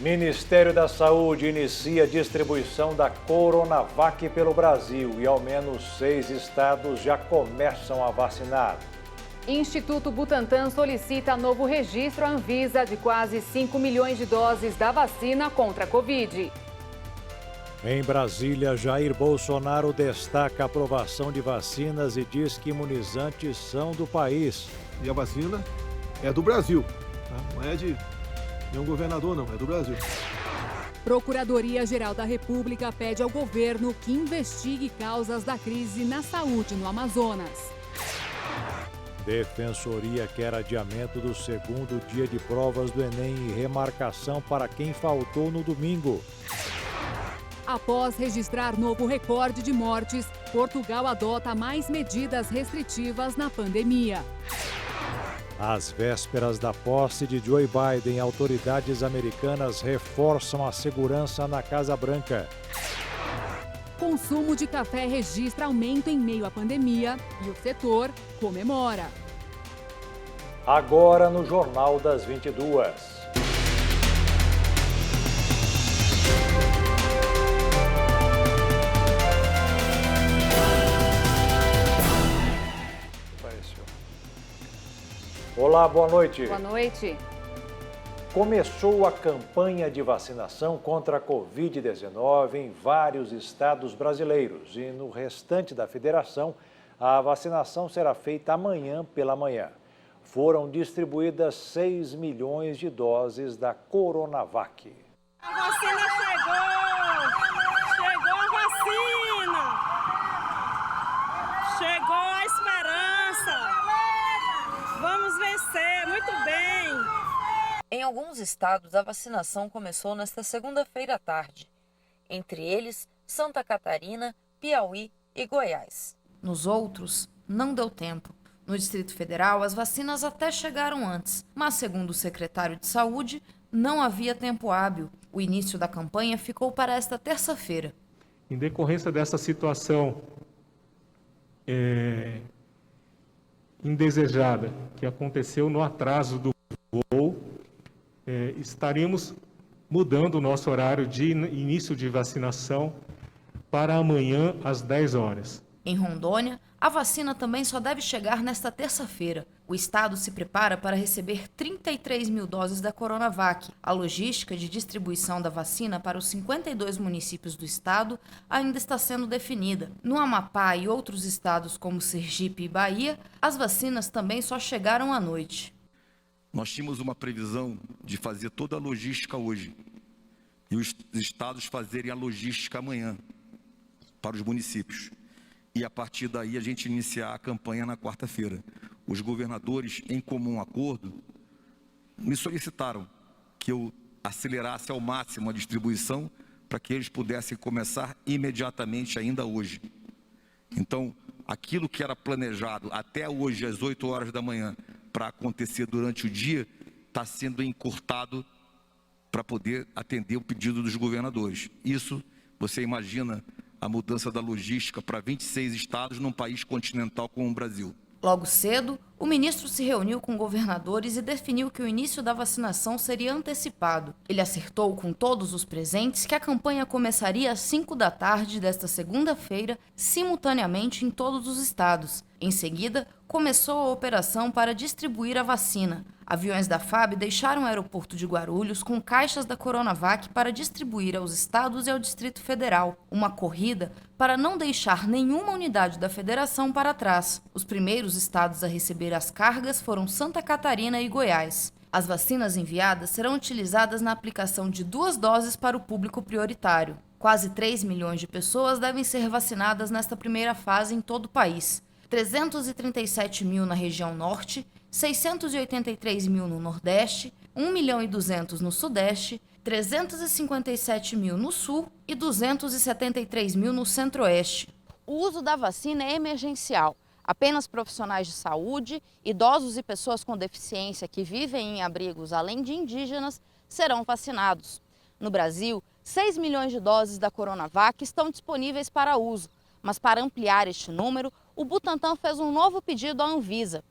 Ministério da Saúde inicia a distribuição da Coronavac pelo Brasil e ao menos 6 estados já começam a vacinar. Instituto Butantan solicita novo registro à Anvisa de quase 5 milhões de doses da vacina contra a Covid. Em Brasília, Jair Bolsonaro destaca a aprovação de vacinas e diz que imunizantes são do país. E a vacina é do Brasil, tá? Não é de nenhum governador, não, é do Brasil. Procuradoria-Geral da República pede ao governo que investigue causas da crise na saúde no Amazonas. Defensoria quer adiamento do segundo dia de provas do Enem e remarcação para quem faltou no domingo. Após registrar novo recorde de mortes, Portugal adota mais medidas restritivas na pandemia. Às vésperas da posse de Joe Biden, autoridades americanas reforçam a segurança na Casa Branca. Consumo de café registra aumento em meio à pandemia e o setor comemora. Agora no Jornal das 22. Olá, boa noite. Boa noite. Começou a campanha de vacinação contra a Covid-19 em vários estados brasileiros e no restante da federação, a vacinação será feita amanhã pela manhã. Foram distribuídas 6 milhões de doses da Coronavac. A vacina chegou! Chegou a vacina! Chegou a esperança! Vamos vencer, muito bem! Em alguns estados, a vacinação começou nesta segunda-feira à tarde. Entre eles, Santa Catarina, Piauí e Goiás. Nos outros, não deu tempo. No Distrito Federal, as vacinas até chegaram antes, mas, segundo o secretário de Saúde, não havia tempo hábil. O início da campanha ficou para esta terça-feira. Em decorrência dessa situação indesejada que aconteceu no atraso do voo, estaremos mudando o nosso horário de início de vacinação para amanhã às 10 horas. Em Rondônia, a vacina também só deve chegar nesta terça-feira. O estado se prepara para receber 33 mil doses da Coronavac. A logística de distribuição da vacina para os 52 municípios do estado ainda está sendo definida. No Amapá e outros estados como Sergipe e Bahia, as vacinas também só chegaram à noite. Nós tínhamos uma previsão de fazer toda a logística hoje e os estados fazerem a logística amanhã para os municípios. E a partir daí a gente iniciar a campanha na quarta-feira. Os governadores, em comum acordo, me solicitaram que eu acelerasse ao máximo a distribuição para que eles pudessem começar imediatamente ainda hoje. Então, aquilo que era planejado até hoje às 8 horas da manhã para acontecer durante o dia, está sendo encurtado para poder atender o pedido dos governadores. Isso, você imagina a mudança da logística para 26 estados num país continental como o Brasil. Logo cedo, o ministro se reuniu com governadores e definiu que o início da vacinação seria antecipado. Ele acertou com todos os presentes que a campanha começaria às 5 da tarde desta segunda-feira, simultaneamente em todos os estados. Em seguida, começou a operação para distribuir a vacina. Aviões da FAB deixaram o aeroporto de Guarulhos com caixas da Coronavac para distribuir aos estados e ao Distrito Federal. Uma corrida para não deixar nenhuma unidade da federação para trás. Os primeiros estados a receber as cargas foram Santa Catarina e Goiás. As vacinas enviadas serão utilizadas na aplicação de 2 doses para o público prioritário. Quase 3 milhões de pessoas devem ser vacinadas nesta primeira fase em todo o país. 337 mil na região norte, 683 mil no Nordeste, 1.200.000 no Sudeste, 357 mil no Sul e 273 mil no Centro-Oeste. O uso da vacina é emergencial. Apenas profissionais de saúde, idosos e pessoas com deficiência que vivem em abrigos, além de indígenas, serão vacinados. No Brasil, 6 milhões de doses da Coronavac estão disponíveis para uso, mas para ampliar este número, o Butantan fez um novo pedido à Anvisa.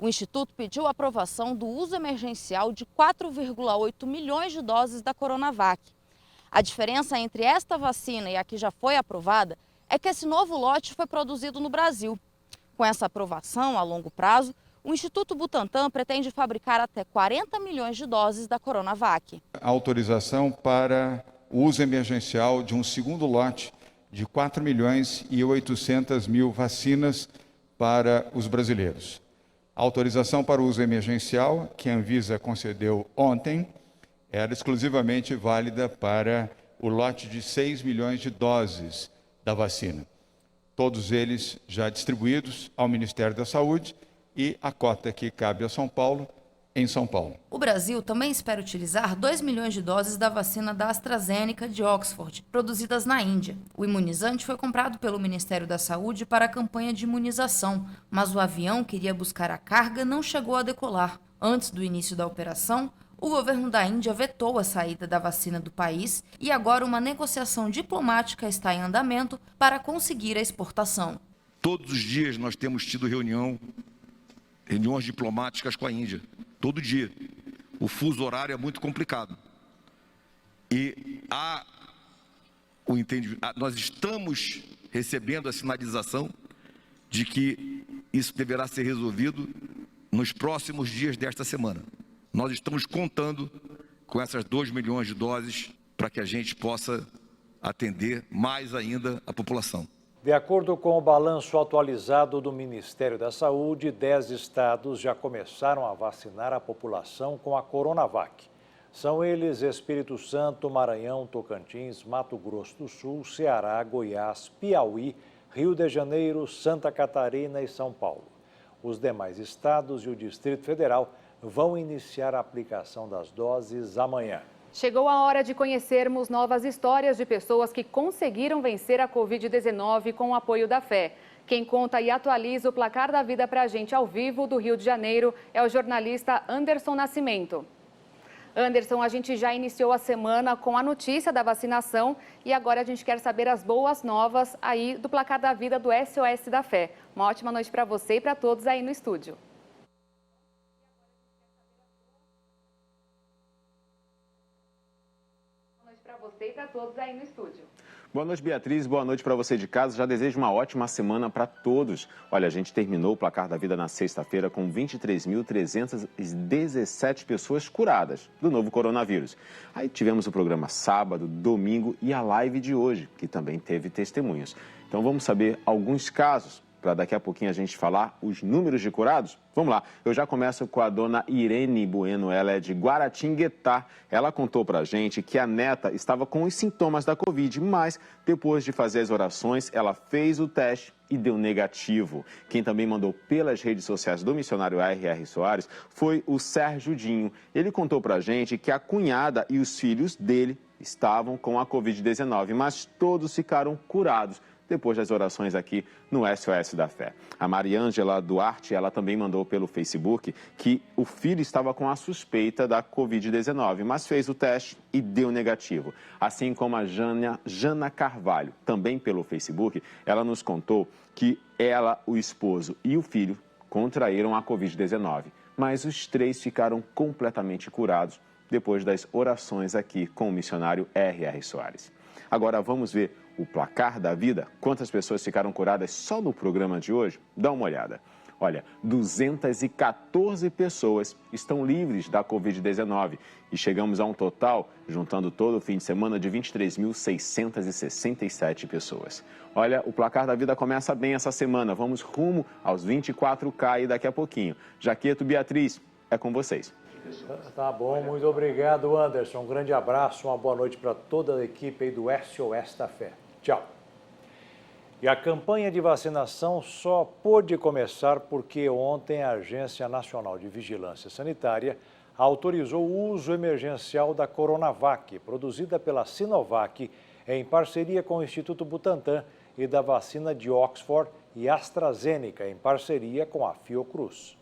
O Instituto pediu a aprovação do uso emergencial de 4,8 milhões de doses da Coronavac. A diferença entre esta vacina e a que já foi aprovada é que esse novo lote foi produzido no Brasil. Com essa aprovação a longo prazo, o Instituto Butantan pretende fabricar até 40 milhões de doses da Coronavac. A autorização para o uso emergencial de um segundo lote de 4 milhões e 800 mil vacinas para os brasileiros. A autorização para o uso emergencial, que a Anvisa concedeu ontem, era exclusivamente válida para o lote de 6 milhões de doses da vacina. Todos eles já distribuídos ao Ministério da Saúde e a cota que cabe a São Paulo, em São Paulo. O Brasil também espera utilizar 2 milhões de doses da vacina da AstraZeneca de Oxford, produzidas na Índia. O imunizante foi comprado pelo Ministério da Saúde para a campanha de imunização, mas o avião que iria buscar a carga não chegou a decolar. Antes do início da operação, o governo da Índia vetou a saída da vacina do país e agora uma negociação diplomática está em andamento para conseguir a exportação. Todos os dias nós temos tido reuniões diplomáticas com a Índia. Todo dia. O fuso horário é muito complicado. E nós estamos recebendo a sinalização de que isso deverá ser resolvido nos próximos dias desta semana. Nós estamos contando com essas 2 milhões de doses para que a gente possa atender mais ainda a população. De acordo com o balanço atualizado do Ministério da Saúde, 10 estados já começaram a vacinar a população com a Coronavac. São eles Espírito Santo, Maranhão, Tocantins, Mato Grosso do Sul, Ceará, Goiás, Piauí, Rio de Janeiro, Santa Catarina e São Paulo. Os demais estados e o Distrito Federal vão iniciar a aplicação das doses amanhã. Chegou a hora de conhecermos novas histórias de pessoas que conseguiram vencer a Covid-19 com o apoio da fé. Quem conta e atualiza o placar da vida para a gente ao vivo do Rio de Janeiro é o jornalista Anderson Nascimento. Anderson, a gente já iniciou a semana com a notícia da vacinação e agora a gente quer saber as boas novas aí do placar da vida do SOS da Fé. Uma ótima noite para você e para todos aí no estúdio. Boa noite, Beatriz. Boa noite para você de casa. Já desejo uma ótima semana para todos. Olha, a gente terminou o placar da vida na sexta-feira com 23.317 pessoas curadas do novo coronavírus. Aí tivemos o programa sábado, domingo e a live de hoje, que também teve testemunhos. Então vamos saber alguns casos, para daqui a pouquinho a gente falar os números de curados? Vamos lá, eu já começo com a dona Irene Bueno, ela é de Guaratinguetá. Ela contou pra gente que a neta estava com os sintomas da Covid, mas depois de fazer as orações, ela fez o teste e deu negativo. Quem também mandou pelas redes sociais do missionário R.R. Soares foi o Sérgio Dinho. Ele contou pra gente que a cunhada e os filhos dele estavam com a Covid-19, mas todos ficaram curados depois das orações aqui no SOS da Fé. A Mariângela Duarte, ela também mandou pelo Facebook que o filho estava com a suspeita da Covid-19, mas fez o teste e deu negativo. Assim como a Jana Carvalho, também pelo Facebook, ela nos contou que ela, o esposo e o filho contraíram a Covid-19, mas os 3 ficaram completamente curados depois das orações aqui com o missionário R.R. Soares. Agora vamos ver o placar da vida, quantas pessoas ficaram curadas só no programa de hoje? Dá uma olhada. Olha, 214 pessoas estão livres da Covid-19 e chegamos a um total, juntando todo o fim de semana, de 23.667 pessoas. Olha, o placar da vida começa bem essa semana. Vamos rumo aos 24K e daqui a pouquinho. Jaqueto, Beatriz, é com vocês. Tá bom, muito obrigado, Anderson. Um grande abraço, uma boa noite para toda a equipe aí do SOS da Fé. Tchau. E a campanha de vacinação só pôde começar porque ontem a Agência Nacional de Vigilância Sanitária autorizou o uso emergencial da Coronavac, produzida pela Sinovac, em parceria com o Instituto Butantan, e da vacina de Oxford e AstraZeneca, em parceria com a Fiocruz.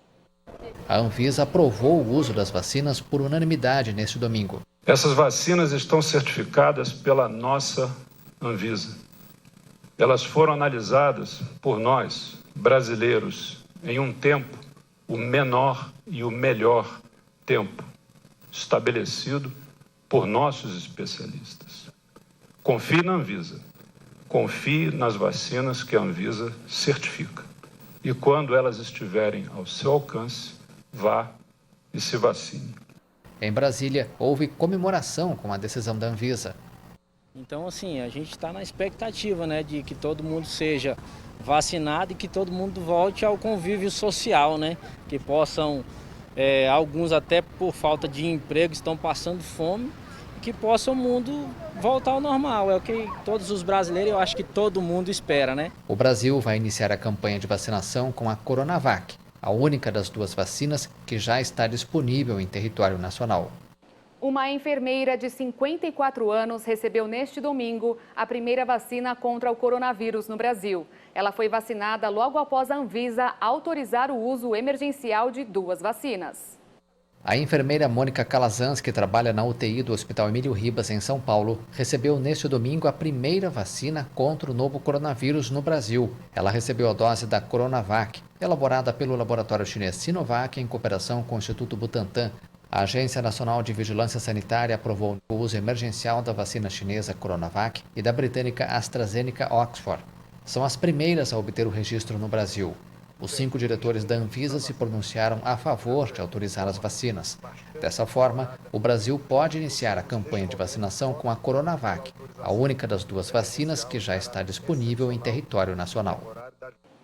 A Anvisa aprovou o uso das vacinas por unanimidade neste domingo. Essas vacinas estão certificadas pela nossa Anvisa. Elas foram analisadas por nós, brasileiros, em um tempo o menor e o melhor tempo estabelecido por nossos especialistas. Confie na Anvisa. Confie nas vacinas que a Anvisa certifica. E quando elas estiverem ao seu alcance, vá e se vacine. Em Brasília, houve comemoração com a decisão da Anvisa. Então, assim, a gente está na expectativa, né, de que todo mundo seja vacinado e que todo mundo volte ao convívio social, né, que possam, alguns até por falta de emprego estão passando fome, que possa o mundo voltar ao normal. É o que todos os brasileiros, eu acho que todo mundo espera, né? O Brasil vai iniciar a campanha de vacinação com a Coronavac, a única das duas vacinas que já está disponível em território nacional. Uma enfermeira de 54 anos recebeu neste domingo a primeira vacina contra o coronavírus no Brasil. Ela foi vacinada logo após a Anvisa autorizar o uso emergencial de 2 vacinas. A enfermeira Mônica Calazans, que trabalha na UTI do Hospital Emílio Ribas, em São Paulo, recebeu neste domingo a primeira vacina contra o novo coronavírus no Brasil. Ela recebeu a dose da Coronavac, elaborada pelo laboratório chinês Sinovac em cooperação com o Instituto Butantan. A Agência Nacional de Vigilância Sanitária aprovou o uso emergencial da vacina chinesa Coronavac e da britânica AstraZeneca Oxford. São as primeiras a obter o registro no Brasil. Os 5 diretores da Anvisa se pronunciaram a favor de autorizar as vacinas. Dessa forma, o Brasil pode iniciar a campanha de vacinação com a Coronavac, a única das 2 vacinas que já está disponível em território nacional.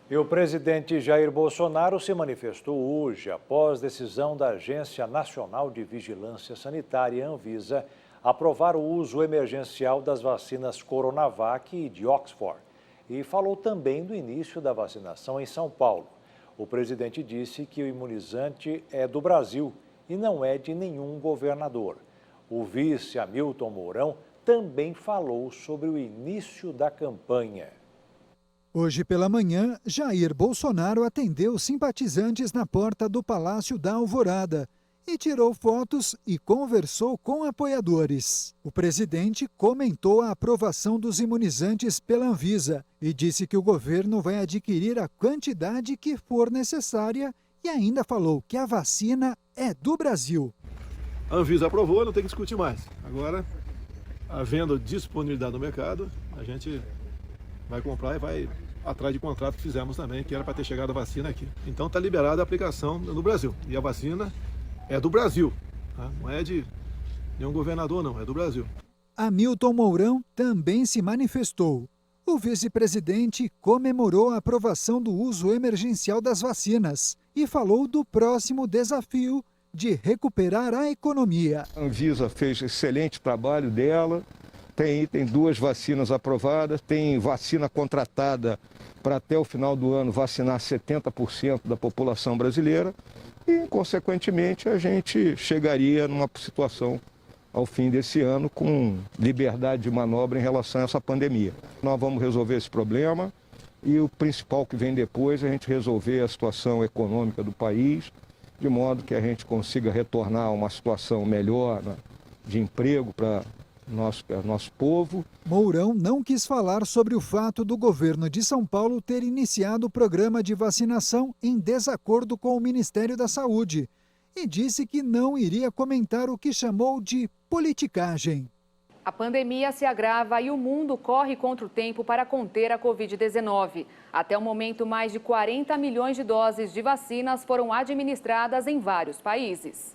E o presidente Jair Bolsonaro se manifestou hoje após decisão da Agência Nacional de Vigilância Sanitária, Anvisa, aprovar o uso emergencial das vacinas Coronavac e de Oxford. E falou também do início da vacinação em São Paulo. O presidente disse que o imunizante é do Brasil e não é de nenhum governador. O vice Hamilton Mourão também falou sobre o início da campanha. Hoje pela manhã, Jair Bolsonaro atendeu simpatizantes na porta do Palácio da Alvorada e tirou fotos e conversou com apoiadores. O presidente comentou a aprovação dos imunizantes pela Anvisa e disse que o governo vai adquirir a quantidade que for necessária e ainda falou que a vacina é do Brasil. A Anvisa aprovou, não tem que discutir mais. Agora, havendo disponibilidade no mercado, a gente vai comprar e vai atrás de contrato que fizemos também, que era para ter chegado a vacina aqui. Então está liberada a aplicação no Brasil. E a vacina é do Brasil, tá? Não é de nenhum governador, não, é do Brasil. Hamilton Mourão também se manifestou. O vice-presidente comemorou a aprovação do uso emergencial das vacinas e falou do próximo desafio de recuperar a economia. A Anvisa fez excelente trabalho dela, tem 2 vacinas aprovadas, tem vacina contratada para até o final do ano vacinar 70% da população brasileira e, consequentemente, a gente chegaria numa situação ao fim desse ano com liberdade de manobra em relação a essa pandemia. Nós vamos resolver esse problema e o principal que vem depois é a gente resolver a situação econômica do país, de modo que a gente consiga retornar a uma situação melhor, né, de emprego para nosso povo. Mourão não quis falar sobre o fato do governo de São Paulo ter iniciado o programa de vacinação em desacordo com o Ministério da Saúde e disse que não iria comentar o que chamou de politicagem. A pandemia se agrava e o mundo corre contra o tempo para conter a Covid-19. Até o momento, mais de 40 milhões de doses de vacinas foram administradas em vários países.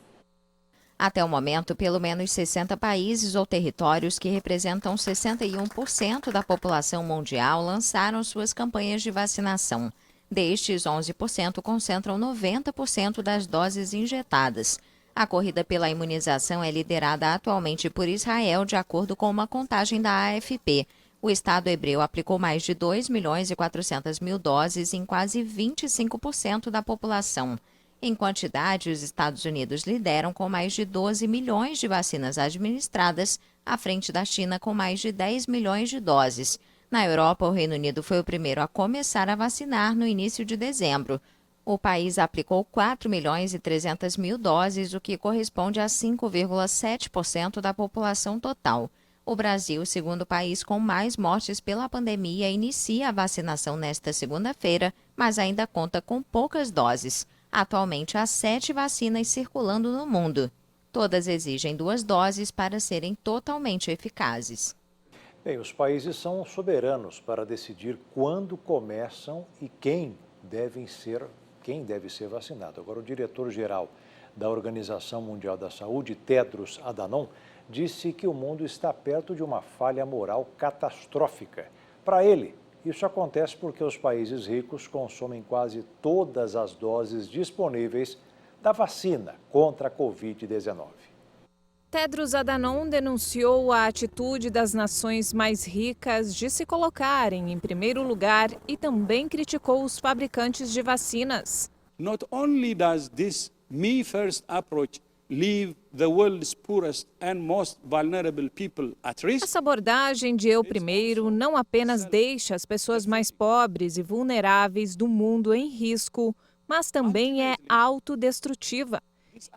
Até o momento, pelo menos 60 países ou territórios que representam 61% da população mundial lançaram suas campanhas de vacinação. Destes, 11% concentram 90% das doses injetadas. A corrida pela imunização é liderada atualmente por Israel, de acordo com uma contagem da AFP. O Estado hebreu aplicou mais de 2.400.000 doses em quase 25% da população. Em quantidade, os Estados Unidos lideram com mais de 12 milhões de vacinas administradas, à frente da China com mais de 10 milhões de doses. Na Europa, o Reino Unido foi o primeiro a começar a vacinar no início de dezembro. O país aplicou 4.300.000 doses, o que corresponde a 5,7% da população total. O Brasil, segundo país com mais mortes pela pandemia, inicia a vacinação nesta segunda-feira, mas ainda conta com poucas doses. Atualmente, há 7 vacinas circulando no mundo. Todas exigem 2 doses para serem totalmente eficazes. Bem, os países são soberanos para decidir quando começam e quem deve ser vacinado. Agora, o diretor-geral da Organização Mundial da Saúde, Tedros Adhanom, disse que o mundo está perto de uma falha moral catastrófica. Para ele, isso acontece porque os países ricos consomem quase todas as doses disponíveis da vacina contra a Covid-19. Tedros Adhanom denunciou a atitude das nações mais ricas de se colocarem em primeiro lugar e também criticou os fabricantes de vacinas. Not only does this me first approach leave the world's poorest and most vulnerable people at risk. Essa abordagem de eu primeiro não apenas deixa as pessoas mais pobres e vulneráveis do mundo em risco, mas também é autodestrutiva.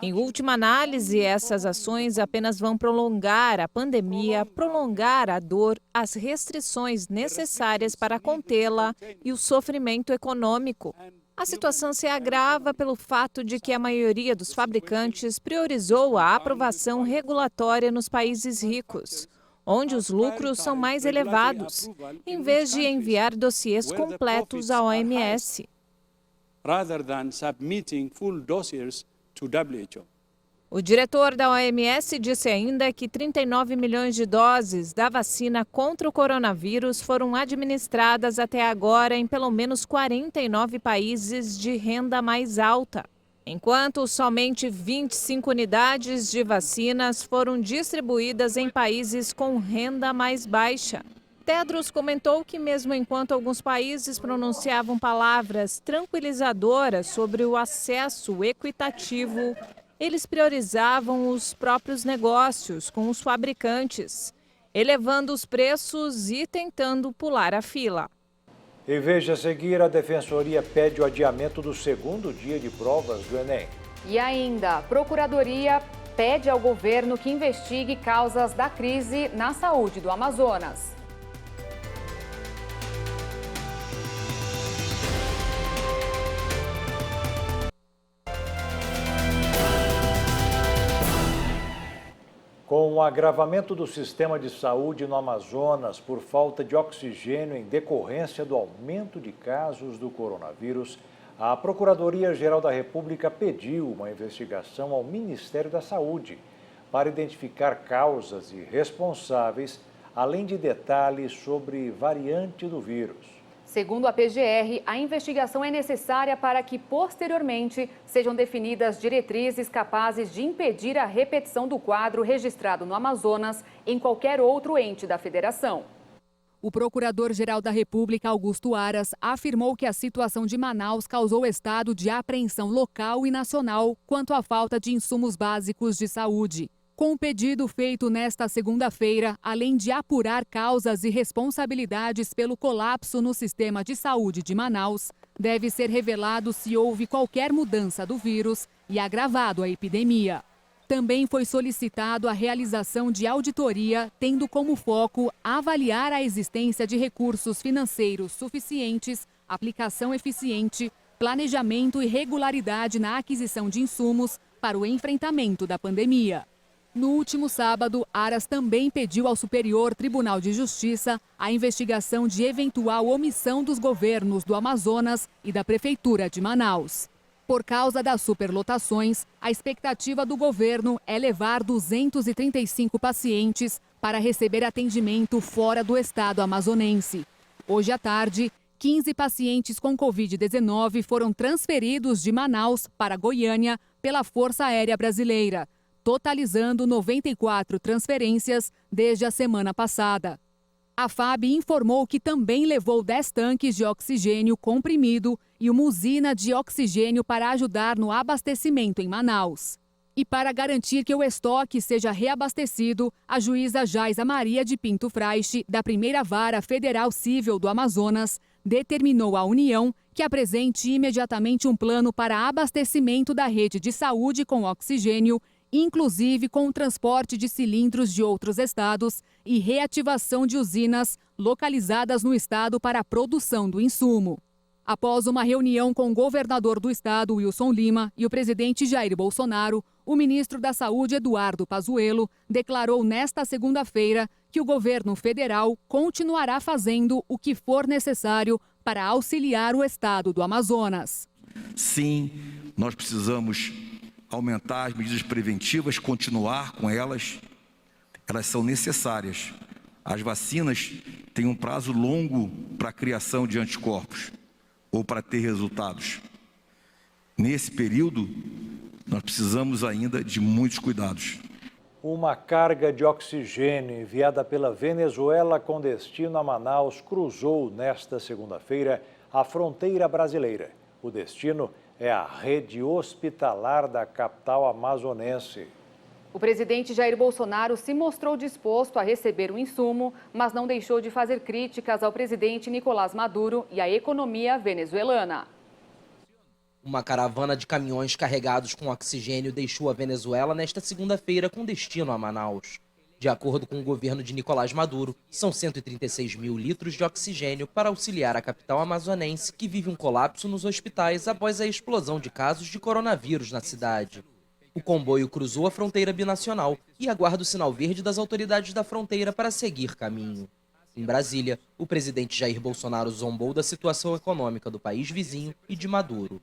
Em última análise, essas ações apenas vão prolongar a pandemia, prolongar a dor, as restrições necessárias para contê-la e o sofrimento econômico. A situação se agrava pelo fato de que a maioria dos fabricantes priorizou a aprovação regulatória nos países ricos, onde os lucros são mais elevados, em vez de enviar dossiês completos à OMS. Rather than submitting full dossiers to WHO. O diretor da OMS disse ainda que 39 milhões de doses da vacina contra o coronavírus foram administradas até agora em pelo menos 49 países de renda mais alta, enquanto somente 25 unidades de vacinas foram distribuídas em países com renda mais baixa. Tedros comentou que mesmo enquanto alguns países pronunciavam palavras tranquilizadoras sobre o acesso equitativo, eles priorizavam os próprios negócios com os fabricantes, elevando os preços e tentando pular a fila. E veja a seguir, a Defensoria pede o adiamento do segundo dia de provas do Enem. E ainda, a Procuradoria pede ao governo que investigue causas da crise na saúde do Amazonas. Com o agravamento do sistema de saúde no Amazonas por falta de oxigênio em decorrência do aumento de casos do coronavírus, a Procuradoria-Geral da República pediu uma investigação ao Ministério da Saúde para identificar causas e responsáveis, além de detalhes sobre variante do vírus. Segundo a PGR, a investigação é necessária para que, posteriormente, sejam definidas diretrizes capazes de impedir a repetição do quadro registrado no Amazonas em qualquer outro ente da federação. O Procurador-Geral da República, Augusto Aras, afirmou que a situação de Manaus causou estado de apreensão local e nacional quanto à falta de insumos básicos de saúde. Com o pedido feito nesta segunda-feira, além de apurar causas e responsabilidades pelo colapso no sistema de saúde de Manaus, deve ser revelado se houve qualquer mudança do vírus e agravado a epidemia. Também foi solicitado a realização de auditoria, tendo como foco avaliar a existência de recursos financeiros suficientes, aplicação eficiente, planejamento e regularidade na aquisição de insumos para o enfrentamento da pandemia. No último sábado, Aras também pediu ao Superior Tribunal de Justiça a investigação de eventual omissão dos governos do Amazonas e da Prefeitura de Manaus. Por causa das superlotações, a expectativa do governo é levar 235 pacientes para receber atendimento fora do estado amazonense. Hoje à tarde, 15 pacientes com Covid-19 foram transferidos de Manaus para Goiânia pela Força Aérea Brasileira, totalizando 94 transferências desde a semana passada. A FAB informou que também levou 10 tanques de oxigênio comprimido e uma usina de oxigênio para ajudar no abastecimento em Manaus. E para garantir que o estoque seja reabastecido, a juíza Jaisa Maria de Pinto Fraiche, da Primeira Vara Federal Cível do Amazonas, determinou à União que apresente imediatamente um plano para abastecimento da rede de saúde com oxigênio, inclusive com o transporte de cilindros de outros estados e reativação de usinas localizadas no estado para a produção do insumo. Após uma reunião com o governador do estado, Wilson Lima, e o presidente Jair Bolsonaro, o ministro da Saúde, Eduardo Pazuello, declarou nesta segunda-feira que o governo federal continuará fazendo o que for necessário para auxiliar o estado do Amazonas. Sim, nós precisamos aumentar as medidas preventivas, continuar com elas. Elas são necessárias. As vacinas têm um prazo longo para a criação de anticorpos ou para ter resultados. Nesse período, nós precisamos ainda de muitos cuidados. Uma carga de oxigênio enviada pela Venezuela com destino a Manaus cruzou nesta segunda-feira a fronteira brasileira. O destino é a rede hospitalar da capital amazonense. O presidente Jair Bolsonaro se mostrou disposto a receber o insumo, mas não deixou de fazer críticas ao presidente Nicolás Maduro e à economia venezuelana. Uma caravana de caminhões carregados com oxigênio deixou a Venezuela nesta segunda-feira com destino a Manaus. De acordo com o governo de Nicolás Maduro, são 136 mil litros de oxigênio para auxiliar a capital amazonense, que vive um colapso nos hospitais após a explosão de casos de coronavírus na cidade. O comboio cruzou a fronteira binacional e aguarda o sinal verde das autoridades da fronteira para seguir caminho. Em Brasília, o presidente Jair Bolsonaro zombou da situação econômica do país vizinho e de Maduro.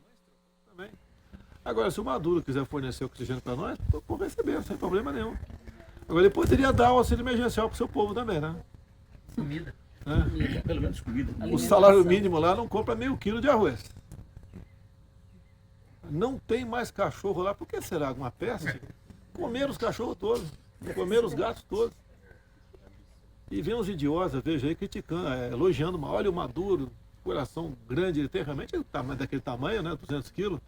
Agora, se o Maduro quiser fornecer oxigênio para nós, pode receber, sem problema nenhum. Agora, ele poderia dar o auxílio emergencial para o seu povo também, né? Comida. Comida, pelo menos comida. O salário mínimo lá não compra meio quilo de arroz. Não tem mais cachorro lá. Por que será? Alguma peste? Comeram os cachorros todos. Comeram os gatos todos. E vem uns idiotas, eu vejo aí, criticando, elogiando. Olha o Maduro, coração grande ele tem, realmente daquele tamanho, né? 200 quilos.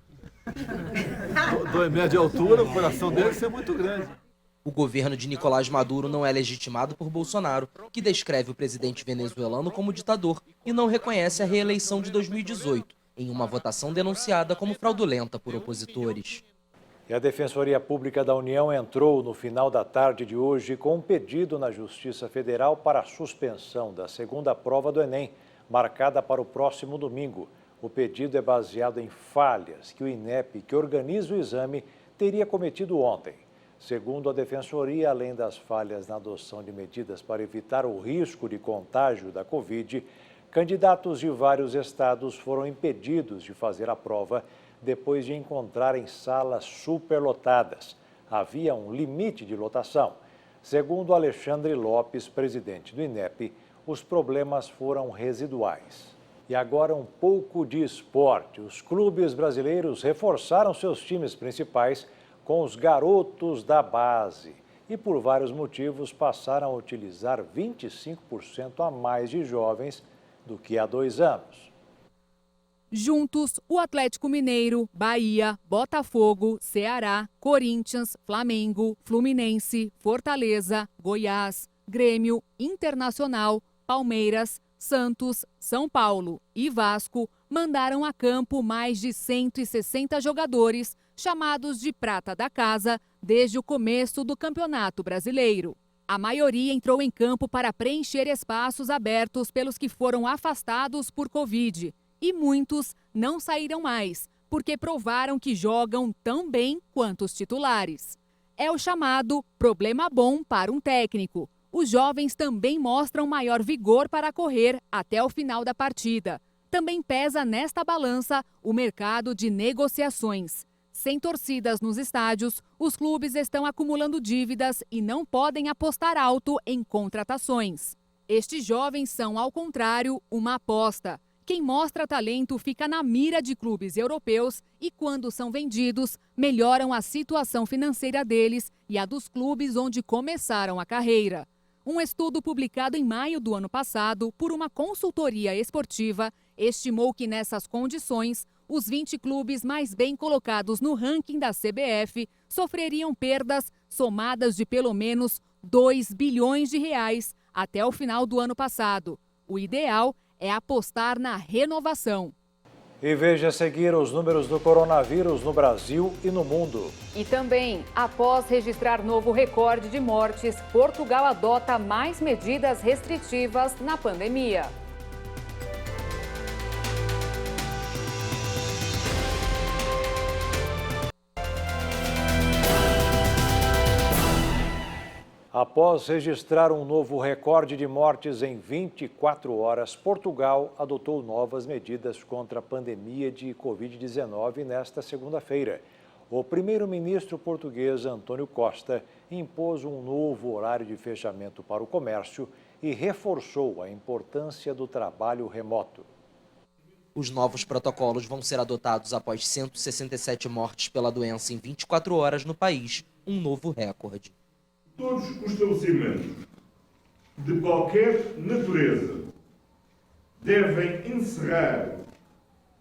2 metros de altura, o coração dele deve ser muito grande. O governo de Nicolás Maduro não é legitimado por Bolsonaro, que descreve o presidente venezuelano como ditador e não reconhece a reeleição de 2018. Em uma votação denunciada como fraudulenta por opositores. E a Defensoria Pública da União entrou no final da tarde de hoje com um pedido na Justiça Federal para a suspensão da segunda prova do Enem, marcada para o próximo domingo. O pedido é baseado em falhas que o INEP, que organiza o exame, teria cometido ontem. Segundo a Defensoria, além das falhas na adoção de medidas para evitar o risco de contágio da Covid, candidatos de vários estados foram impedidos de fazer a prova depois de encontrarem salas superlotadas. Havia um limite de lotação. Segundo Alexandre Lopes, presidente do INEP, os problemas foram residuais. E agora um pouco de esporte. Os clubes brasileiros reforçaram seus times principais com os garotos da base e, por vários motivos, passaram a utilizar 25% a mais de jovens do que há 2 anos. Juntos, o Atlético Mineiro, Bahia, Botafogo, Ceará, Corinthians, Flamengo, Fluminense, Fortaleza, Goiás, Grêmio, Internacional, Palmeiras, Santos, São Paulo e Vasco mandaram a campo mais de 160 jogadores chamados de prata da casa desde o começo do Campeonato Brasileiro. A maioria entrou em campo para preencher espaços abertos pelos que foram afastados por Covid. E muitos não saíram mais, porque provaram que jogam tão bem quanto os titulares. É o chamado problema bom para um técnico. Os jovens também mostram maior vigor para correr até o final da partida. Também pesa nesta balança o mercado de negociações. Sem torcidas nos estádios, os clubes estão acumulando dívidas e não podem apostar alto em contratações. Estes jovens são, ao contrário, uma aposta. Quem mostra talento fica na mira de clubes europeus e, quando são vendidos, melhoram a situação financeira deles e a dos clubes onde começaram a carreira. Um estudo publicado em maio do ano passado por uma consultoria esportiva estimou que, nessas condições, os 20 clubes mais bem colocados no ranking da CBF sofreriam perdas somadas de pelo menos 2 bilhões de reais até o final do ano passado. O ideal é apostar na renovação. E veja a seguir os números do coronavírus no Brasil e no mundo. E também, após registrar novo recorde de mortes, Portugal adota mais medidas restritivas na pandemia. Após registrar um novo recorde de mortes em 24 horas, Portugal adotou novas medidas contra a pandemia de Covid-19 nesta segunda-feira. O primeiro-ministro português António Costa impôs um novo horário de fechamento para o comércio e reforçou a importância do trabalho remoto. Os novos protocolos vão ser adotados após 167 mortes pela doença em 24 horas no país, um novo recorde. Todos os estabelecimentos de qualquer natureza devem encerrar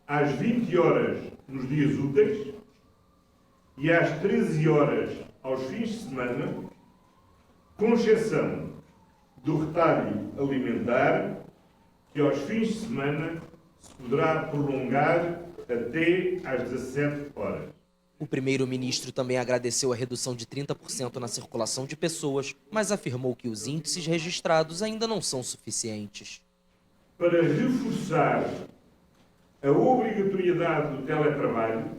às 20 horas nos dias úteis e às 13 horas aos fins de semana, com exceção do retalho alimentar, que aos fins de semana se poderá prolongar até às 17 horas. O primeiro-ministro também agradeceu a redução de 30% na circulação de pessoas, mas afirmou que os índices registrados ainda não são suficientes. Para reforçar a obrigatoriedade do teletrabalho,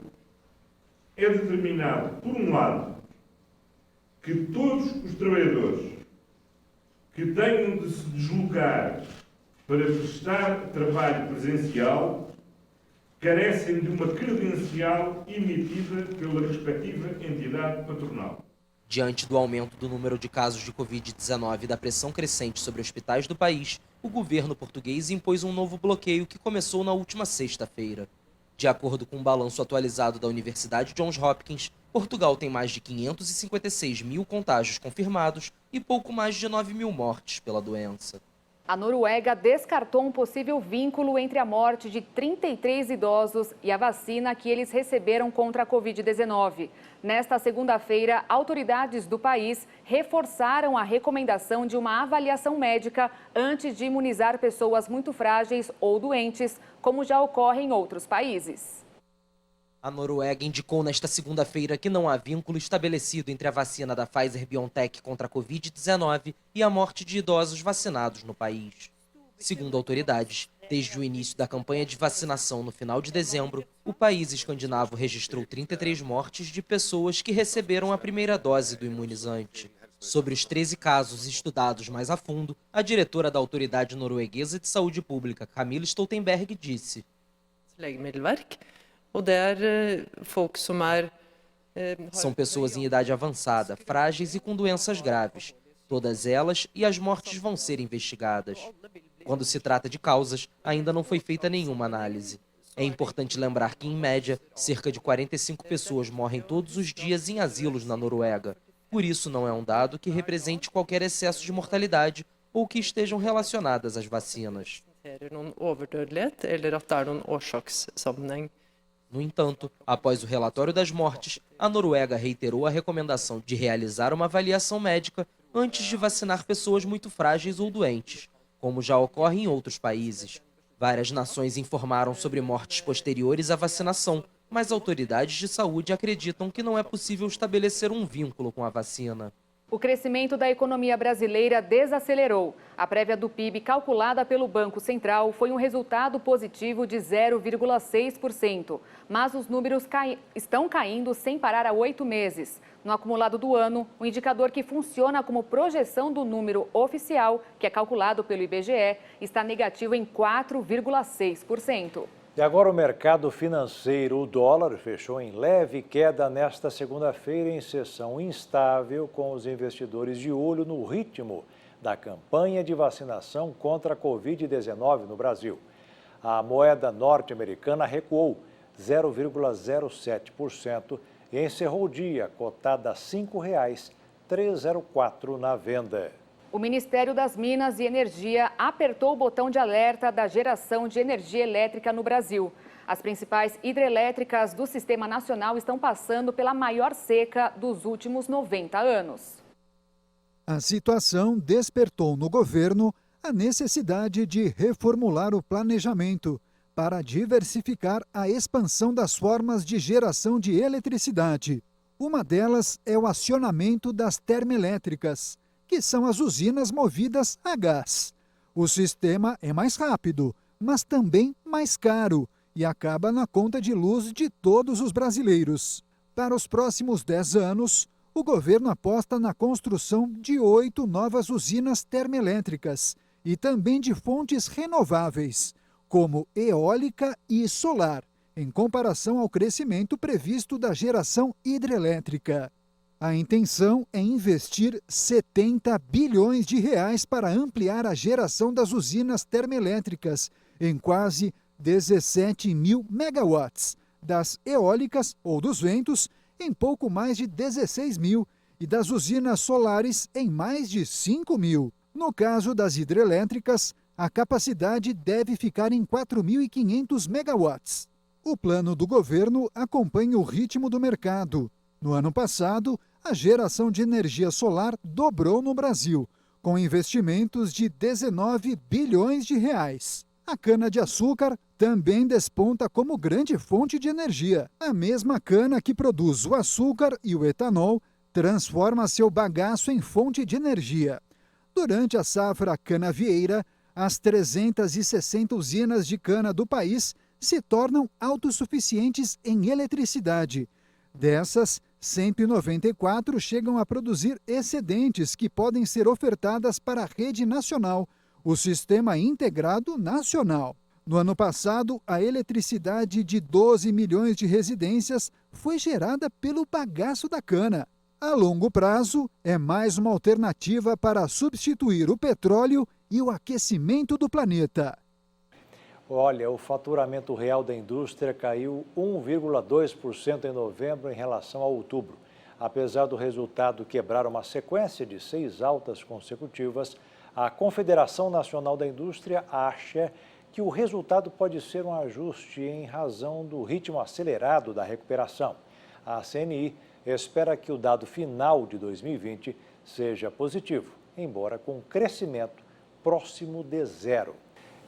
é determinado, por um lado, que todos os trabalhadores que tenham de se deslocar para prestar trabalho presencial carecem de uma credencial emitida pela respectiva entidade patronal. Diante do aumento do número de casos de Covid-19 e da pressão crescente sobre hospitais do país, o governo português impôs um novo bloqueio que começou na última sexta-feira. De acordo com um balanço atualizado da Universidade Johns Hopkins, Portugal tem mais de 556 mil contágios confirmados e pouco mais de 9 mil mortes pela doença. A Noruega descartou um possível vínculo entre a morte de 33 idosos e a vacina que eles receberam contra a Covid-19. Nesta segunda-feira, autoridades do país reforçaram a recomendação de uma avaliação médica antes de imunizar pessoas muito frágeis ou doentes, como já ocorre em outros países. A Noruega indicou nesta segunda-feira que não há vínculo estabelecido entre a vacina da Pfizer-BioNTech contra a Covid-19 e a morte de idosos vacinados no país. Segundo autoridades, desde o início da campanha de vacinação no final de dezembro, o país escandinavo registrou 33 mortes de pessoas que receberam a primeira dose do imunizante. Sobre os 13 casos estudados mais a fundo, a diretora da Autoridade Norueguesa de Saúde Pública, Camilla Stoltenberg, disse: são pessoas em idade avançada, frágeis e com doenças graves. Todas elas e as mortes vão ser investigadas. Quando se trata de causas, ainda não foi feita nenhuma análise. É importante lembrar que, em média, cerca de 45 pessoas morrem todos os dias em asilos na Noruega. Por isso, não é um dado que represente qualquer excesso de mortalidade ou que estejam relacionadas às vacinas. No entanto, após o relatório das mortes, a Noruega reiterou a recomendação de realizar uma avaliação médica antes de vacinar pessoas muito frágeis ou doentes, como já ocorre em outros países. Várias nações informaram sobre mortes posteriores à vacinação, mas autoridades de saúde acreditam que não é possível estabelecer um vínculo com a vacina. O crescimento da economia brasileira desacelerou. A prévia do PIB calculada pelo Banco Central foi um resultado positivo de 0,6%. Mas os números estão caindo sem parar há 8 meses. No acumulado do ano, o indicador que funciona como projeção do número oficial, que é calculado pelo IBGE, está negativo em 4,6%. E agora o mercado financeiro. O dólar fechou em leve queda nesta segunda-feira em sessão instável, com os investidores de olho no ritmo da campanha de vacinação contra a Covid-19 no Brasil. A moeda norte-americana recuou 0,07% e encerrou o dia cotada a R$ 5,304 na venda. O Ministério das Minas e Energia apertou o botão de alerta da geração de energia elétrica no Brasil. As principais hidrelétricas do Sistema Nacional estão passando pela maior seca dos últimos 90 anos. A situação despertou no governo a necessidade de reformular o planejamento para diversificar a expansão das formas de geração de eletricidade. Uma delas é o acionamento das termoelétricas, que são as usinas movidas a gás. O sistema é mais rápido, mas também mais caro e acaba na conta de luz de todos os brasileiros. Para os próximos 10 anos, o governo aposta na construção de 8 novas usinas termoelétricas e também de fontes renováveis, como eólica e solar, em comparação ao crescimento previsto da geração hidrelétrica. A intenção é investir 70 bilhões de reais para ampliar a geração das usinas termoelétricas em quase 17 mil megawatts, das eólicas ou dos ventos em pouco mais de 16 mil e das usinas solares em mais de 5 mil. No caso das hidrelétricas, a capacidade deve ficar em 4.500 megawatts. O plano do governo acompanha o ritmo do mercado. No ano passado, a geração de energia solar dobrou no Brasil, com investimentos de 19 bilhões de reais. A cana-de-açúcar também desponta como grande fonte de energia. A mesma cana que produz o açúcar e o etanol transforma seu bagaço em fonte de energia. Durante a safra canavieira, as 360 usinas de cana do país se tornam autossuficientes em eletricidade. Dessas, 194 chegam a produzir excedentes que podem ser ofertadas para a rede nacional, o Sistema Integrado Nacional. No ano passado, a eletricidade de 12 milhões de residências foi gerada pelo bagaço da cana. A longo prazo, é mais uma alternativa para substituir o petróleo e o aquecimento do planeta. Olha, o faturamento real da indústria caiu 1,2% em novembro em relação a outubro. Apesar do resultado quebrar uma sequência de 6 altas consecutivas, a Confederação Nacional da Indústria acha que o resultado pode ser um ajuste em razão do ritmo acelerado da recuperação. A CNI espera que o dado final de 2020 seja positivo, embora com crescimento próximo de zero.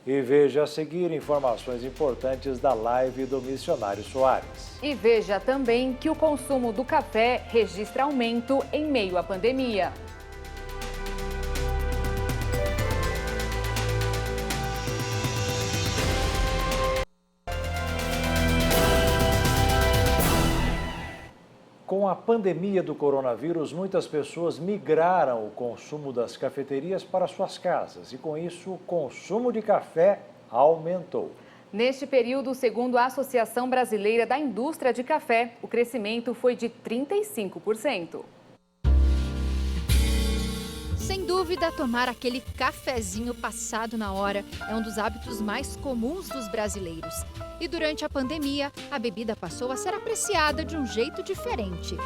E veja a seguir informações importantes da live do Missionário Soares. E veja também que o consumo do café registra aumento em meio à pandemia. Com a pandemia do coronavírus, muitas pessoas migraram o consumo das cafeterias para suas casas e, com isso, o consumo de café aumentou. Neste período, segundo a Associação Brasileira da Indústria de Café, o crescimento foi de 35%. Sem dúvida, tomar aquele cafezinho passado na hora é um dos hábitos mais comuns dos brasileiros. E durante a pandemia, a bebida passou a ser apreciada de um jeito diferente.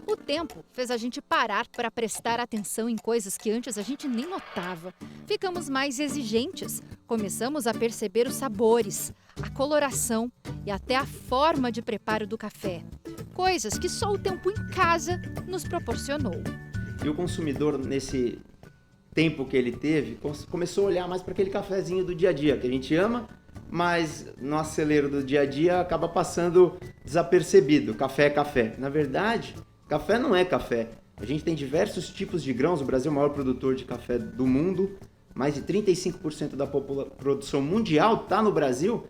O tempo fez a gente parar para prestar atenção em coisas que antes a gente nem notava. Ficamos mais exigentes, começamos a perceber os sabores, a coloração e até a forma de preparo do café. Coisas que só o tempo em casa nos proporcionou. E o consumidor, nesse tempo que ele teve, começou a olhar mais para aquele cafezinho do dia a dia, que a gente ama, mas no acelero do dia a dia acaba passando desapercebido. Café é café. Na verdade, café não é café. A gente tem diversos tipos de grãos. O Brasil é o maior produtor de café do mundo. Mais de 35% da produção mundial está no Brasil.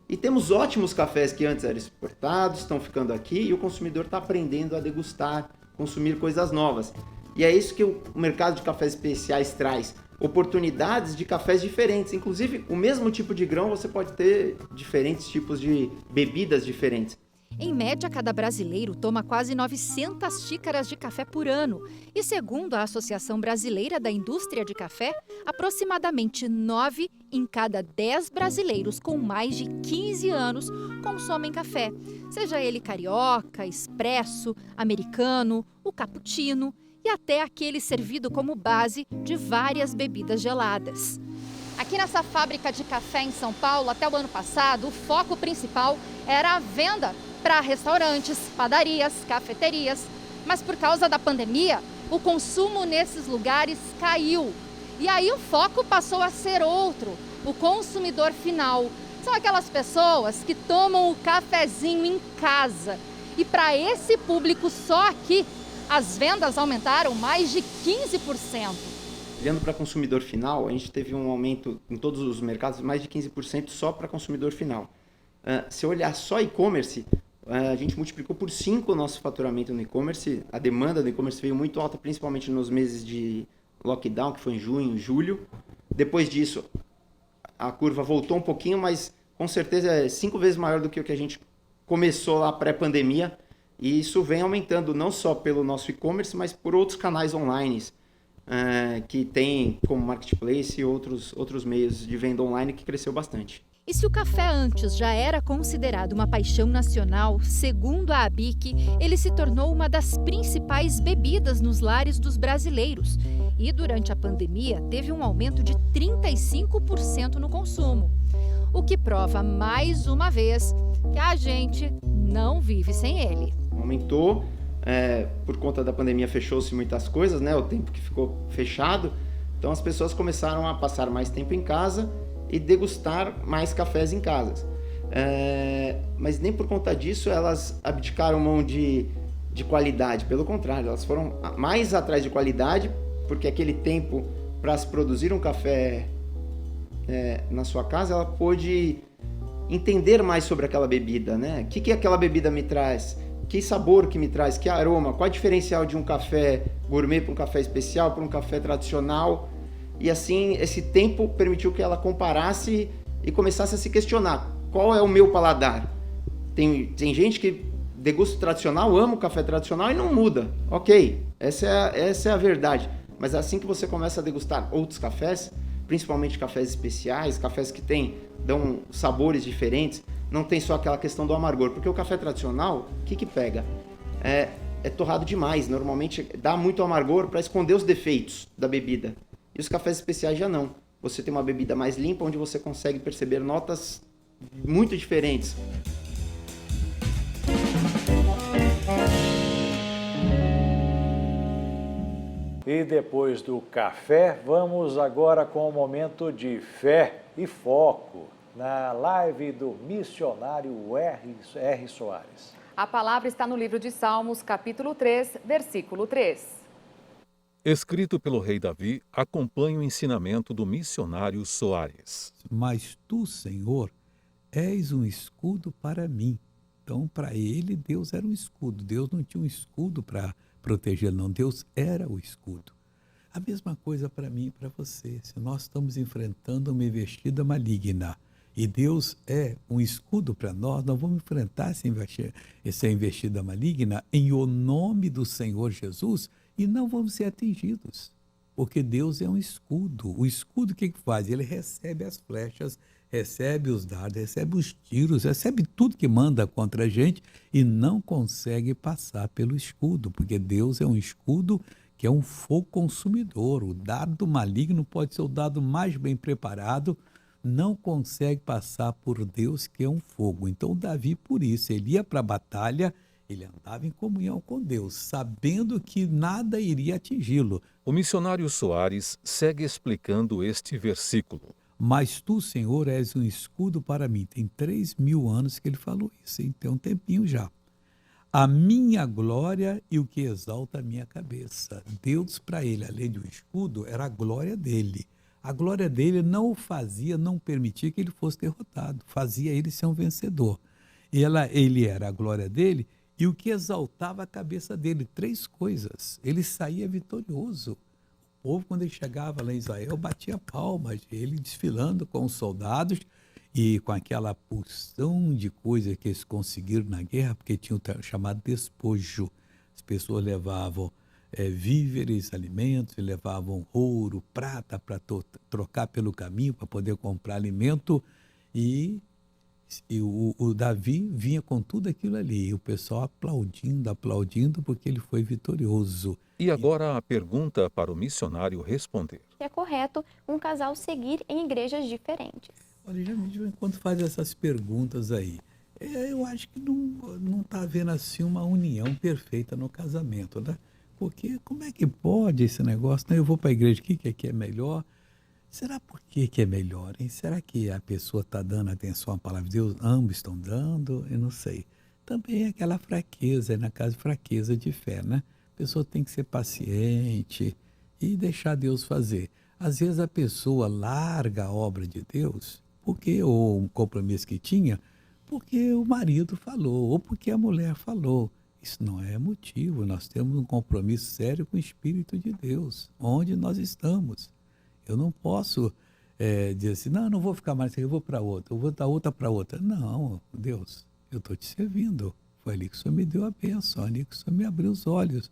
E temos ótimos cafés que antes eram exportados, estão ficando aqui e o consumidor está aprendendo a degustar, consumir coisas novas. E é isso que o mercado de cafés especiais traz. Oportunidades de cafés diferentes. Inclusive, o mesmo tipo de grão você pode ter diferentes tipos de bebidas diferentes. Em média, cada brasileiro toma quase 900 xícaras de café por ano. E segundo a Associação Brasileira da Indústria de Café, aproximadamente 9 em cada 10 brasileiros com mais de 15 anos consomem café. Seja ele carioca, expresso, americano, o cappuccino e até aquele servido como base de várias bebidas geladas. Aqui nessa fábrica de café em São Paulo, até o ano passado, o foco principal era a venda para restaurantes, padarias, cafeterias. Mas por causa da pandemia, o consumo nesses lugares caiu. E aí o foco passou a ser outro, o consumidor final. São aquelas pessoas que tomam o cafezinho em casa. E para esse público só aqui, as vendas aumentaram mais de 15%. Olhando para consumidor final, a gente teve um aumento em todos os mercados, mais de 15% só para consumidor final. Se eu olhar só e-commerce, a gente multiplicou por 5 o nosso faturamento no e-commerce. A demanda do e-commerce veio muito alta, principalmente nos meses de lockdown, que foi em junho, julho. Depois disso, a curva voltou um pouquinho, mas com certeza é 5 vezes maior do que o que a gente começou lá pré-pandemia. E isso vem aumentando não só pelo nosso e-commerce, mas por outros canais online que tem como marketplace e outros meios de venda online que cresceu bastante. E se o café antes já era considerado uma paixão nacional, segundo a ABIC, ele se tornou uma das principais bebidas nos lares dos brasileiros. E durante a pandemia teve um aumento de 35% no consumo. O que prova mais uma vez que a gente não vive sem ele. Aumentou, por conta da pandemia fechou-se muitas coisas, né? O tempo que ficou fechado. Então as pessoas começaram a passar mais tempo em casa e degustar mais cafés em casa. Mas nem por conta disso elas abdicaram mão de qualidade. Pelo contrário, elas foram mais atrás de qualidade, porque aquele tempo para se produzir um café na sua casa, ela pôde entender mais sobre aquela bebida, né? O que aquela bebida me traz? Que sabor que me traz? Que aroma? Qual é o diferencial de um café gourmet para um café especial, para um café tradicional? E assim, esse tempo permitiu que ela comparasse e começasse a se questionar. Qual é o meu paladar? Tem gente que degusta o tradicional, ama o café tradicional e não muda. Ok, essa é a verdade. Mas assim que você começa a degustar outros cafés, principalmente cafés especiais, cafés que dão sabores diferentes, não tem só aquela questão do amargor. Porque o café tradicional, o que pega? É torrado demais. Normalmente dá muito amargor para esconder os defeitos da bebida. E os cafés especiais já não. Você tem uma bebida mais limpa, onde você consegue perceber notas muito diferentes. E depois do café, vamos agora com o momento de fé e foco na live do missionário R. Soares. A palavra está no livro de Salmos, capítulo 3, versículo 3. Escrito pelo rei Davi, acompanhe o ensinamento do missionário Soares. Mas tu, Senhor, és um escudo para mim. Então, para ele, Deus era um escudo. Deus não tinha um escudo para protegê-lo, não. Deus era o escudo. A mesma coisa para mim e para você. Se nós estamos enfrentando uma investida maligna e Deus é um escudo para nós, nós vamos enfrentar essa investida maligna em o nome do Senhor Jesus e não vamos ser atingidos, porque Deus é um escudo. O escudo o que faz? Ele recebe as flechas, recebe os dardos, recebe os tiros, recebe tudo que manda contra a gente e não consegue passar pelo escudo, porque Deus é um escudo que é um fogo consumidor. O dardo maligno pode ser o dardo mais bem preparado, não consegue passar por Deus, que é um fogo. Então Davi, por isso, ele ia para a batalha, ele andava em comunhão com Deus, sabendo que nada iria atingi-lo. O missionário Soares segue explicando este versículo. Mas tu, Senhor, és um escudo para mim. Tem 3.000 anos que ele falou isso, hein? Tem um tempinho já. A minha glória e o que exalta a minha cabeça. Deus, para ele, além de um escudo, era a glória dele. A glória dele não o fazia, não permitia que ele fosse derrotado. Fazia ele ser um vencedor. Ele era a glória dele e o que exaltava a cabeça dele. 3 coisas. Ele saía vitorioso. O povo, quando ele chegava lá em Israel, batia palmas, ele desfilando com os soldados e com aquela porção de coisas que eles conseguiram na guerra, porque tinha o chamado despojo. As pessoas levavam víveres, alimentos, levavam ouro, prata para trocar pelo caminho, para poder comprar alimento. E o Davi vinha com tudo aquilo ali, e o pessoal aplaudindo, porque ele foi vitorioso. E agora a pergunta para o missionário responder. É correto um casal seguir em igrejas diferentes? Olha, geralmente, quando faz essas perguntas aí, eu acho que não está havendo assim uma união perfeita no casamento, né? Porque como é que pode esse negócio? Eu vou para a igreja aqui é melhor. Será por que é melhor, hein? Será que a pessoa está dando atenção à palavra de Deus? Ambos estão dando? Eu não sei. Também é aquela fraqueza, na casa fraqueza de fé, né? A pessoa tem que ser paciente e deixar Deus fazer. Às vezes a pessoa larga a obra de Deus, ou um compromisso que tinha, porque o marido falou, ou porque a mulher falou. Isso não é motivo, nós temos um compromisso sério com o Espírito de Deus, onde nós estamos. Eu não posso dizer assim, não vou ficar mais aqui, eu vou para outra, eu vou dar outra para outra. Não, Deus, eu estou te servindo. Foi ali que o Senhor me deu a bênção, ali que o Senhor me abriu os olhos.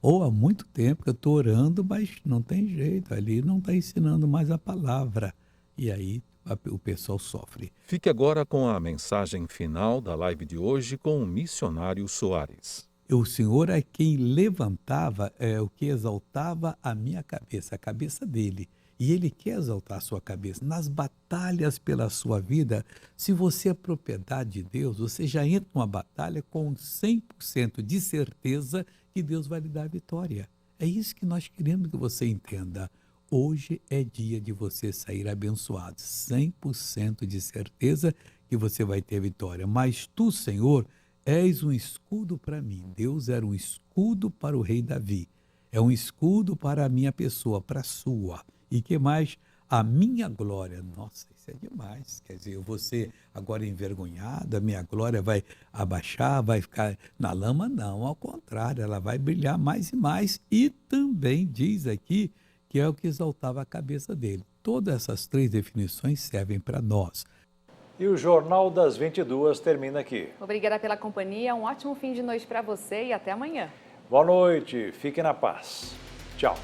Ou há muito tempo que eu estou orando, mas não tem jeito, ali não está ensinando mais a palavra. E aí o pessoal sofre. Fique agora com a mensagem final da live de hoje com o missionário Soares. O Senhor é quem levantava, o que exaltava a minha cabeça, a cabeça dele. E Ele quer exaltar a sua cabeça. Nas batalhas pela sua vida, se você é propriedade de Deus, você já entra numa batalha com 100% de certeza que Deus vai lhe dar a vitória. É isso que nós queremos que você entenda. Hoje é dia de você sair abençoado. 100% de certeza que você vai ter vitória. Mas tu, Senhor, és um escudo para mim. Deus era um escudo para o rei Davi. É um escudo para a minha pessoa, para a sua. E que mais? A minha glória. Nossa, isso é demais. Quer dizer, eu vou ser agora envergonhado, a minha glória vai abaixar, vai ficar na lama? Não, ao contrário, ela vai brilhar mais e mais. E também diz aqui que é o que exaltava a cabeça dele. Todas essas 3 definições servem para nós. E o Jornal das 22 termina aqui. Obrigada pela companhia, um ótimo fim de noite para você e até amanhã. Boa noite, fique na paz. Tchau.